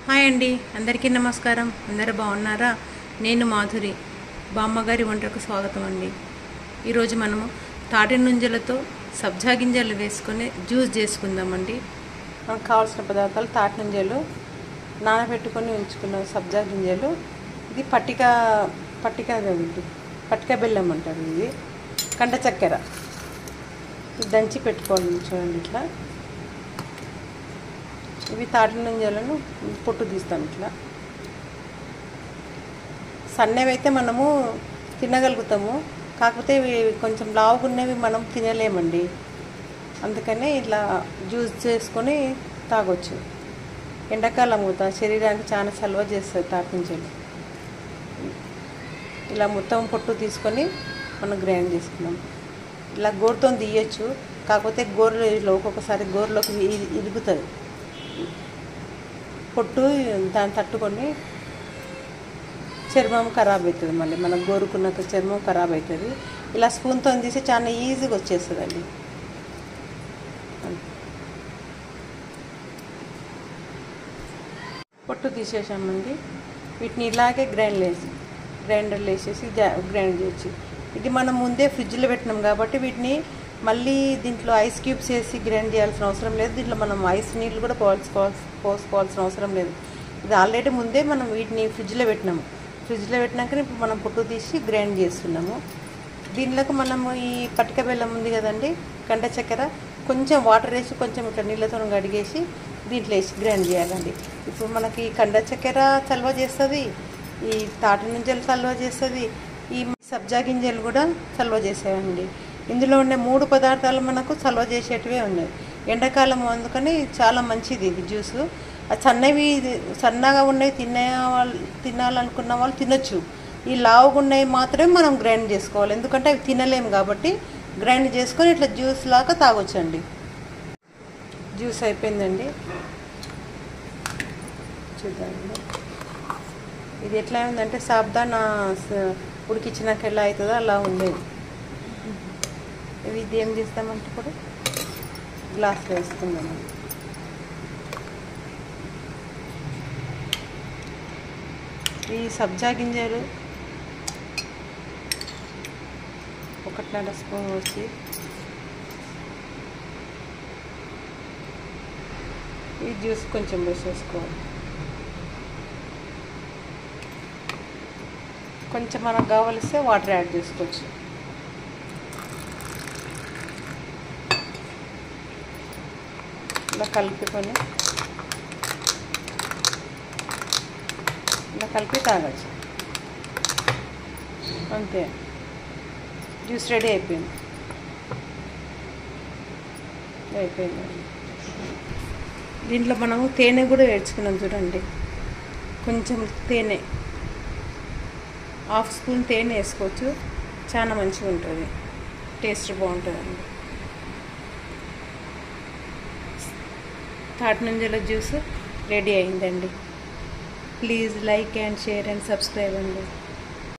Hi అండి, అందరికీ నమస్కారం. అందరూ బాగున్నారా? నేను మాధురి, బామ్మగారి వంటకు స్వాగతం అండి. ఈరోజు మనము తాటి నుంజలతో సబ్జా గింజలు వేసుకొని జ్యూస్ చేసుకుందామండి. మనకు కావాల్సిన పదార్థాలు: తాటి నుంజలు, నానబెట్టుకొని ఉంచుకున్న సబ్జా గింజలు, ఇది పట్టిక బెల్లం అంటారు, ఇది కండ చక్కెర, దంచి పెట్టుకోవాలి. చూడండి ఇట్లా. ఇవి తాటి నుంజలను పొట్టు తీస్తాం ఇట్లా. సన్నవైతే మనము తినగలుగుతాము, కాకపోతే ఇవి కొంచెం లావుగున్నవి మనం తినలేమండి. అందుకనే ఇట్లా జ్యూస్ చేసుకొని తాగొచ్చు. ఎండాకాలం శరీరానికి చాలా చలువ చేస్తుంది తాటి నుంజలు. ఇలా మొత్తం పొట్టు తీసుకొని మనం గ్రైండ్ చేసుకున్నాం. ఇలా గోరుతో తీయచ్చు, కాకపోతే గోరులో ఒక్కొక్కసారి గోరులోకి ఇరుగుతుంది పొట్టు. దాన్ని తట్టుకొని చర్మం ఖరాబ్ అవుతుంది, మళ్ళీ మనం గోరుకున్నాక చర్మం ఖరాబ్ అవుతుంది. ఇలా స్పూన్తో తీసి చాలా ఈజీగా వచ్చేస్తుందండి. పొట్టు తీసేసామండి. వీటిని ఇలాగే గ్రైండర్లో వేసేసి గ్రైండ్ చేయొచ్చు. ఇది మనం ముందే ఫ్రిడ్జ్లో పెట్టినాం కాబట్టి వీటిని మళ్ళీ దీంట్లో ఐస్ క్యూబ్స్ వేసి గ్రైండ్ చేయాల్సిన అవసరం లేదు. దీంట్లో మనం ఐస్ నీళ్ళు కూడా పోసుకోవాల్సిన అవసరం లేదు. ఇది ఆల్రెడీ ముందే మనం వీటిని ఫ్రిడ్జ్లో పెట్టినాము. ఫ్రిడ్జ్లో పెట్టినాక ఇప్పుడు మనం పొట్టు తీసి గ్రైండ్ చేస్తున్నాము. దీంట్లోకి మనము ఈ పట్టిక బెల్లం ఉంది కదండి, కండ చక్కెర, కొంచెం వాటర్ వేసి కొంచెం ఇట్లా నీళ్ళతో కడిగేసి దీంట్లో వేసి గ్రైండ్ చేయాలండి. ఇప్పుడు మనకి కండ చక్కెర చల్వ చేస్తుంది, ఈ తాటి నుంజలు చల్వ చేస్తుంది, ఈ సబ్జా గింజలు కూడా చల్వ చేసేవండి. ఇందులో ఉండే 3 పదార్థాలు మనకు చల్వ చేసేటివే ఉన్నాయి. ఎండాకాలం అందుకని చాలా మంచిది ఇది జ్యూసు. సన్నగా ఉన్నవి తినాలనుకున్న వాళ్ళు తినొచ్చు. ఈ లావుగా ఉన్నవి మాత్రమే మనం గ్రైండ్ చేసుకోవాలి, ఎందుకంటే అవి తినలేము కాబట్టి గ్రైండ్ చేసుకొని ఇట్లా జ్యూస్ లాగా తాగొచ్చండి. జ్యూస్ అయిపోయిందండి, చూద్దామండి. ఇది ఎట్లా ఉందంటే సాబ్దానా ఉడికించినాక ఎలా అవుతుందో అలా ఉండేది. ఇది ఏం చేస్తామంటే ఇప్పుడు గ్లాస్లో వేసుకుందాం. ఈ సబ్జా గింజలు 1.5 స్పూన్ వచ్చి ఈ జ్యూస్ కొంచెం వేసేసుకోవాలి. కొంచెం మనకు కావలిస్తే వాటర్ యాడ్ చేసుకోవచ్చు. ఇలా కలిపి తాగచ్చు. అంతే, జ్యూస్ రెడీ అయిపోయింది. దీంట్లో మనము తేనె కూడా వేసుకున్నాం చూడండి. కొంచెం తేనె, 1/2 స్పూన్ తేనె వేసుకోవచ్చు. చాలా మంచిగా ఉంటుంది, టేస్ట్ బాగుంటుందండి. తాటి నుంజల జ్యూస్ రెడీ అయిందండి. Please like and share and subscribe అండి.